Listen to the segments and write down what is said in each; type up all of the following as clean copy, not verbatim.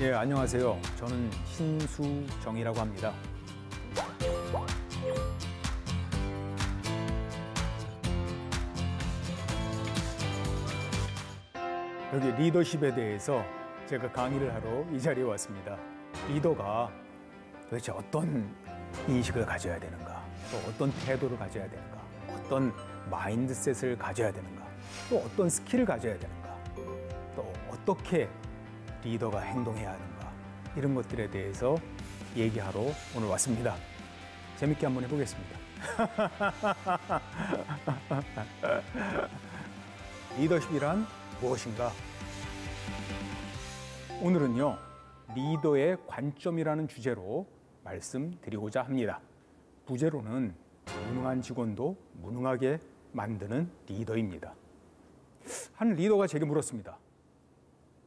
예, 안녕하세요. 저는 신수정이라고 합니다. 여기 리더십에 대해서 제가 강의를 하러 이 자리에 왔습니다. 리더가 도대체 어떤 인식을 가져야 되는가, 또 어떤 태도를 가져야 되는가, 어떤 마인드셋을 가져야 되는가, 또 어떤 스킬을 가져야 되는가, 또 어떻게 리더가 행동해야 하는가, 이런 것들에 대해서 얘기하러 오늘 왔습니다. 재밌게 한번 해보겠습니다. 리더십이란 무엇인가? 오늘은요, 리더의 관점이라는 주제로 말씀드리고자 합니다. 부제로는 무능한 직원도 무능하게 만드는 리더입니다. 한 리더가 제게 물었습니다.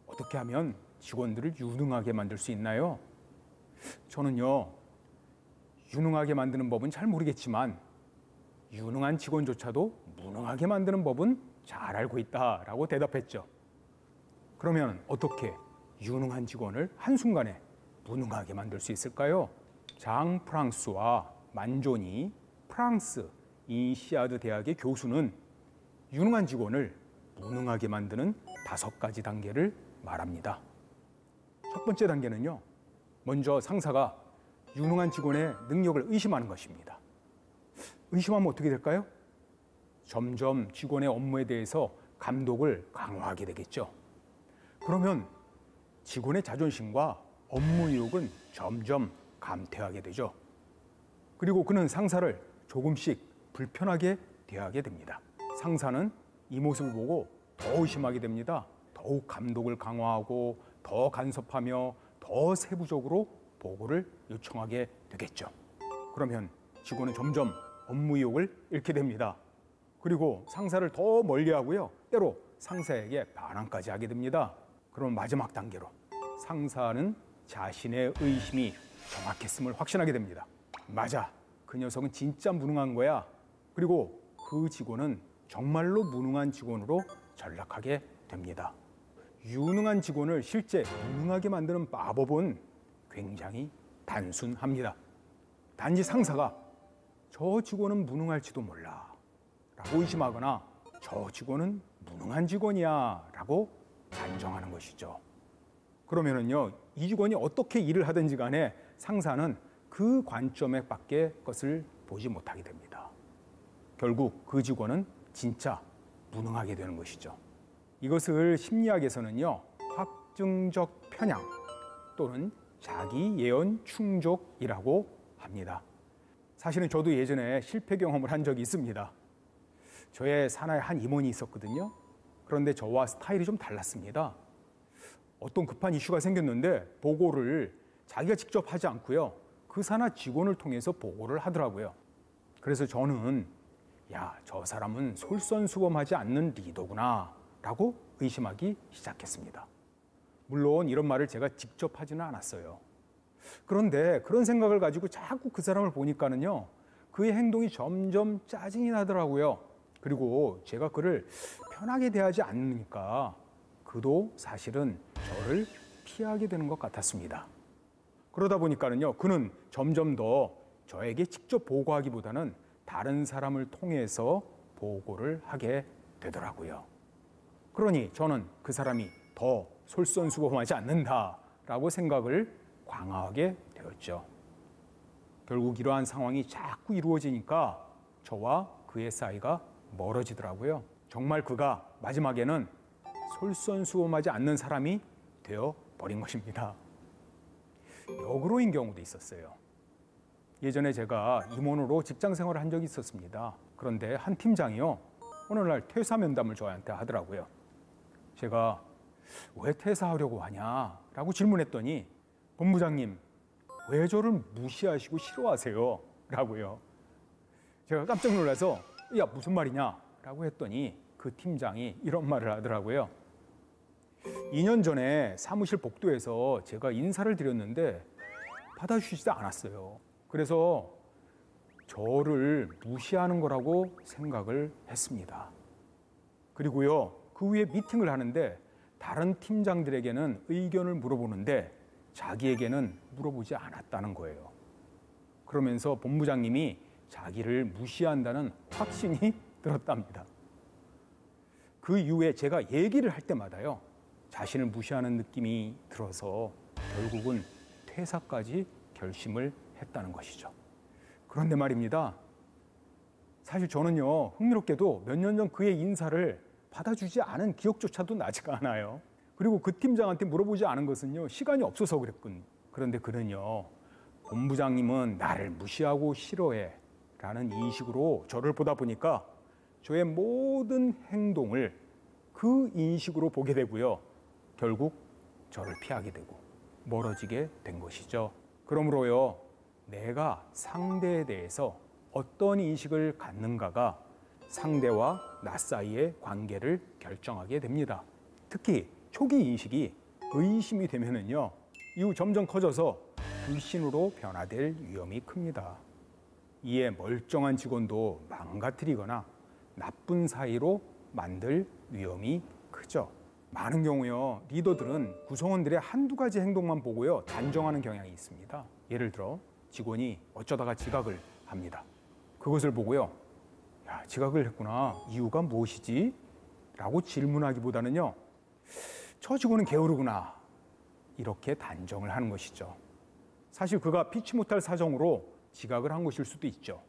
어떻게 하면 직원들을 유능하게 만들 수 있나요? 저는요, 유능하게 만드는 법은 잘 모르겠지만 유능한 직원조차도 무능하게 만드는 법은 잘 알고 있다라고 대답했죠. 그러면 어떻게 유능한 직원을 한순간에 무능하게 만들 수 있을까요? 장 프랑스와 만조니 프랑스 인시아드 대학의 교수는 유능한 직원을 무능하게 만드는 5가지 단계를 말합니다. 첫 번째 단계는요, 먼저 상사가 유능한 직원의 능력을 의심하는 것입니다. 의심하면 어떻게 될까요? 점점 직원의 업무에 대해서 감독을 강화하게 되겠죠. 그러면 직원의 자존심과 업무 의욕은 점점 감퇴하게 되죠. 그리고 그는 상사를 조금씩 불편하게 대하게 됩니다. 상사는 이 모습을 보고 더 의심하게 됩니다. 더욱 감독을 강화하고 더 간섭하며 더 세부적으로 보고를 요청하게 되겠죠. 그러면 직원은 점점 업무 의욕을 잃게 됩니다. 그리고 상사를 더 멀리하고요, 때로 상사에게 반항까지 하게 됩니다. 그럼 마지막 단계로 상사는 자신의 의심이 정확했음을 확신하게 됩니다. 맞아, 그 녀석은 진짜 무능한 거야. 그리고 그 직원은 정말로 무능한 직원으로 전락하게 됩니다. 유능한 직원을 실제 무능하게 만드는 마법은 굉장히 단순합니다. 단지 상사가 저 직원은 무능할지도 몰라 라고 의심하거나 저 직원은 무능한 직원이야 라고 단정하는 것이죠. 그러면은요, 이 직원이 어떻게 일을 하든지 간에 상사는 그 관점에 밖에 것을 보지 못하게 됩니다. 결국 그 직원은 진짜 무능하게 되는 것이죠. 이것을 심리학에서는요, 확증적 편향 또는 자기 예언 충족이라고 합니다. 사실은 저도 예전에 실패 경험을 한 적이 있습니다. 저의 산하에 한 임원이 있었거든요. 그런데 저와 스타일이 좀 달랐습니다. 어떤 급한 이슈가 생겼는데 보고를 자기가 직접 하지 않고요, 그 산하 직원을 통해서 보고를 하더라고요. 그래서 저는 야, 저 사람은 솔선수범하지 않는 리더구나 라고 의심하기 시작했습니다. 물론 이런 말을 제가 직접 하지는 않았어요. 그런데 그런 생각을 가지고 자꾸 그 사람을 보니까는요, 그의 행동이 점점 짜증이 나더라고요. 그리고 제가 그를 편하게 대하지 않으니까 그도 사실은 저를 피하게 되는 것 같았습니다. 그러다 보니까는요, 그는 점점 더 저에게 직접 보고하기보다는 다른 사람을 통해서 보고를 하게 되더라고요. 그러니 저는 그 사람이 더 솔선수범하지 않는다라고 생각을 강화하게 되었죠. 결국 이러한 상황이 자꾸 이루어지니까 저와 그의 사이가 멀어지더라고요. 정말 그가 마지막에는 솔선수범하지 않는 사람이 되어버린 것입니다. 역으로인 경우도 있었어요. 예전에 제가 임원으로 직장 생활을 한 적이 있었습니다. 그런데 한 팀장이요, 어느 날 퇴사 면담을 저한테 하더라고요. 제가 왜 퇴사하려고 하냐 라고 질문했더니 본부장님, 왜 저를 무시하시고 싫어하세요? 라고요. 제가 깜짝 놀라서 야, 무슨 말이냐 라고 했더니 그 팀장이 이런 말을 하더라고요. 2년 전에 사무실 복도에서 제가 인사를 드렸는데 받아주시지 않았어요. 그래서 저를 무시하는 거라고 생각을 했습니다. 그리고요, 그 후에 미팅을 하는데 다른 팀장들에게는 의견을 물어보는데 자기에게는 물어보지 않았다는 거예요. 그러면서 본부장님이 자기를 무시한다는 확신이 들었답니다. 그 이후에 제가 얘기를 할 때마다요, 자신을 무시하는 느낌이 들어서 결국은 퇴사까지 결심을 했다는 것이죠. 그런데 말입니다. 사실 저는요, 흥미롭게도 몇 년 전 그의 인사를 받아주지 않은 기억조차도 나지가 않아요. 그리고 그 팀장한테 물어보지 않은 것은요, 시간이 없어서 그랬군. 그런데 그는요, 본부장님은 나를 무시하고 싫어해 라는 인식으로 저를 보다 보니까 저의 모든 행동을 그 인식으로 보게 되고요, 결국 저를 피하게 되고 멀어지게 된 것이죠. 그러므로요, 내가 상대에 대해서 어떤 인식을 갖는가가 상대와 나 사이의 관계를 결정하게 됩니다. 특히 초기 인식이 의심이 되면은요, 이후 점점 커져서 불신으로 변화될 위험이 큽니다. 이에 멀쩡한 직원도 망가뜨리거나 나쁜 사이로 만들 위험이 크죠. 많은 경우요, 리더들은 구성원들의 한두 가지 행동만 보고요, 단정하는 경향이 있습니다. 예를 들어 직원이 어쩌다가 지각을 합니다. 그것을 보고요, 야, 지각을 했구나. 이유가 무엇이지? 라고 질문하기보다는요, 저 직원은 게으르구나. 이렇게 단정을 하는 것이죠. 사실 그가 피치 못할 사정으로 지각을 한 것일 수도 있죠.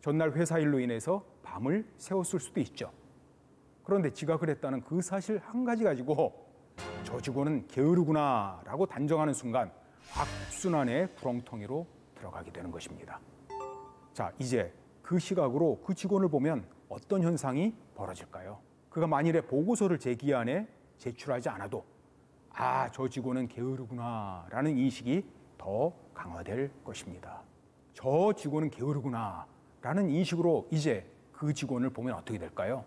전날 회사 일로 인해서 밤을 새웠을 수도 있죠. 그런데 지각을 했다는 그 사실 한 가지 가지고 저 직원은 게으르구나 라고 단정하는 순간 악순환의 구렁텅이로 들어가게 되는 것입니다. 자, 이제 그 시각으로 그 직원을 보면 어떤 현상이 벌어질까요? 그가 만일에 보고서를 제 기한에 제출하지 않아도 아, 저 직원은 게으르구나 라는 인식이 더 강화될 것입니다. 저 직원은 게으르구나 라는 인식으로 이제 그 직원을 보면 어떻게 될까요?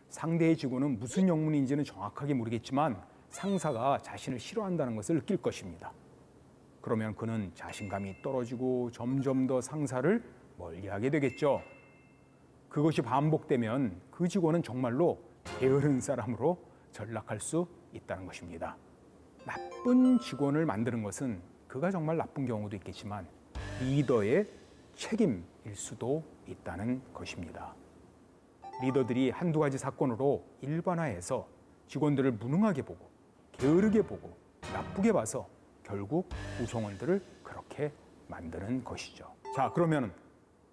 상대의 직원은 무슨 영문인지는 정확하게 모르겠지만 상사가 자신을 싫어한다는 것을 느낄 것입니다. 그러면 그는 자신감이 떨어지고 점점 더 상사를 멀리하게 되겠죠. 그것이 반복되면 그 직원은 정말로 게으른 사람으로 전락할 수 있다는 것입니다. 나쁜 직원을 만드는 것은 그가 정말 나쁜 경우도 있겠지만 리더의 책임일 수도 있다는 것입니다. 리더들이 한두 가지 사건으로 일반화해서 직원들을 무능하게 보고 게으르게 보고 나쁘게 봐서 결국 구성원들을 그렇게 만드는 것이죠. 자, 그러면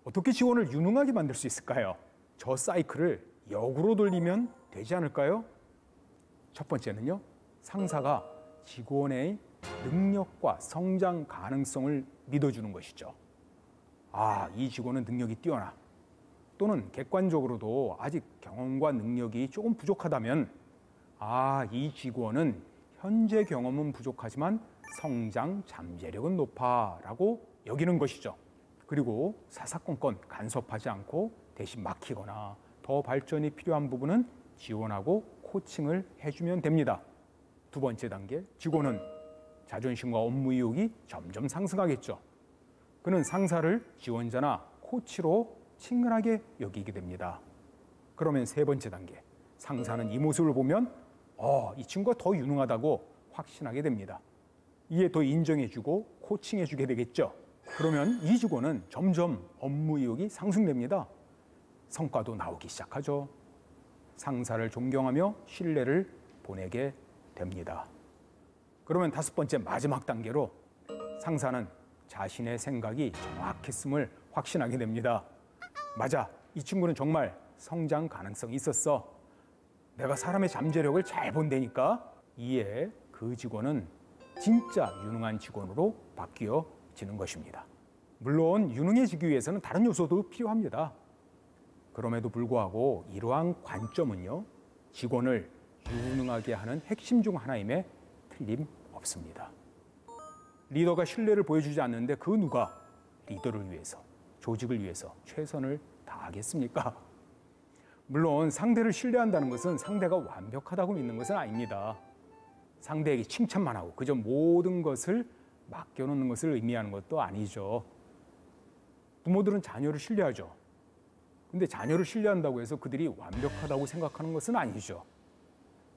어떻게 직원을 유능하게 만들 수 있을까요? 저 사이클을 역으로 돌리면 되지 않을까요? 첫 번째는요, 상사가 직원의 능력과 성장 가능성을 믿어주는 것이죠. 아, 이 직원은 능력이 뛰어나. 또는 객관적으로도 아직 경험과 능력이 조금 부족하다면 아, 이 직원은 현재 경험은 부족하지만 성장 잠재력은 높아 라고 여기는 것이죠. 그리고 사사건건 간섭하지 않고 대신 막히거나 더 발전이 필요한 부분은 지원하고 코칭을 해주면 됩니다. 두 번째 단계, 직원은 자존심과 업무 의욕이 점점 상승하겠죠. 그는 상사를 지원자나 코치로 친근하게 여기게 됩니다. 그러면 세 번째 단계, 상사는 이 모습을 보면 이 친구가 더 유능하다고 확신하게 됩니다. 이에 더 인정해주고 코칭해주게 되겠죠. 그러면 이 직원은 점점 업무 의욕이 상승됩니다. 성과도 나오기 시작하죠. 상사를 존경하며 신뢰를 보내게 됩니다. 그러면 다섯 번째 마지막 단계로 상사는 자신의 생각이 정확했음을 확신하게 됩니다. 맞아, 이 친구는 정말 성장 가능성이 있었어. 내가 사람의 잠재력을 잘 본다니까. 이에 그 직원은 진짜 유능한 직원으로 바뀌어지는 것입니다. 물론 유능해지기 위해서는 다른 요소도 필요합니다. 그럼에도 불구하고 이러한 관점은요, 직원을 유능하게 하는 핵심 중 하나임에 틀림없습니다. 리더가 신뢰를 보여주지 않는데 그 누가 리더를 위해서, 조직을 위해서 최선을 다하겠습니까? 물론 상대를 신뢰한다는 것은 상대가 완벽하다고 믿는 것은 아닙니다. 상대에게 칭찬만 하고 그저 모든 것을 맡겨놓는 것을 의미하는 것도 아니죠. 부모들은 자녀를 신뢰하죠. 근데 자녀를 신뢰한다고 해서 그들이 완벽하다고 생각하는 것은 아니죠.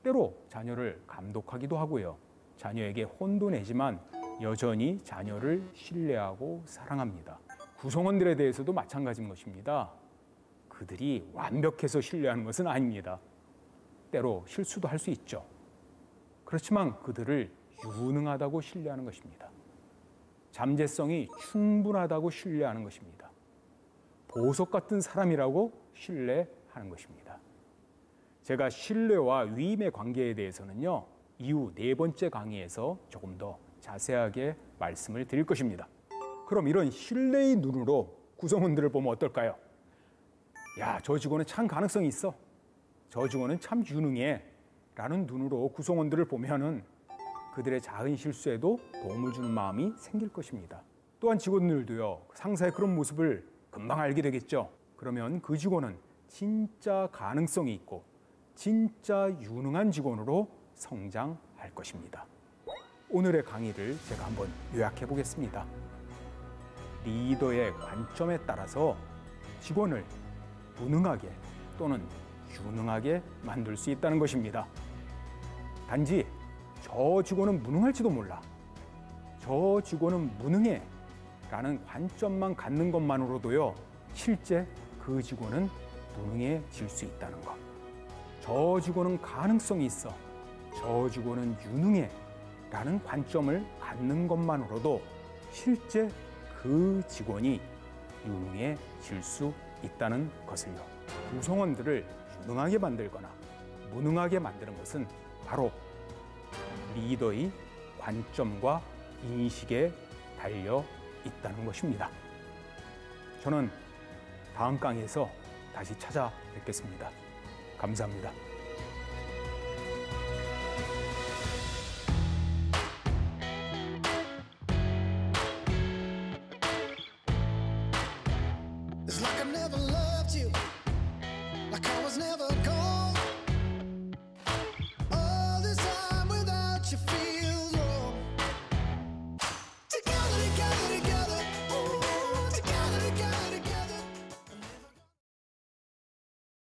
때로 자녀를 감독하기도 하고요. 자녀에게 혼도 내지만 여전히 자녀를 신뢰하고 사랑합니다. 구성원들에 대해서도 마찬가지인 것입니다. 그들이 완벽해서 신뢰하는 것은 아닙니다. 때로 실수도 할 수 있죠. 그렇지만 그들을 유능하다고 신뢰하는 것입니다. 잠재성이 충분하다고 신뢰하는 것입니다. 보석 같은 사람이라고 신뢰하는 것입니다. 제가 신뢰와 위임의 관계에 대해서는요, 이후 4번째 강의에서 조금 더 자세하게 말씀을 드릴 것입니다. 그럼 이런 신뢰의 눈으로 구성원들을 보면 어떨까요? 야, 저 직원은 참 가능성이 있어. 저 직원은 참 유능해. 라는 눈으로 구성원들을 보면은 그들의 작은 실수에도 도움을 주는 마음이 생길 것입니다. 또한 직원들도요, 상사의 그런 모습을 금방 알게 되겠죠. 그러면 그 직원은 진짜 가능성이 있고 진짜 유능한 직원으로 성장할 것입니다. 오늘의 강의를 제가 한번 요약해 보겠습니다. 리더의 관점에 따라서 직원을 무능하게 또는 유능하게 만들 수 있다는 것입니다. 단지 저 직원은 무능할지도 몰라, 저 직원은 무능해 라는 관점만 갖는 것만으로도요, 실제 그 직원은 무능해질 수 있다는 것. 저 직원은 가능성이 있어, 저 직원은 유능해 라는 관점을 갖는 것만으로도 실제 그 직원이 유능해질 수 있다는 것을요. 구성원들을 유능하게 만들거나 무능하게 만드는 것은 바로 리더의 관점과 인식에 달려 있다는 것입니다. 저는 다음 강의에서 다시 찾아뵙겠습니다. 감사합니다. It's like I never loved you, like I was never gonna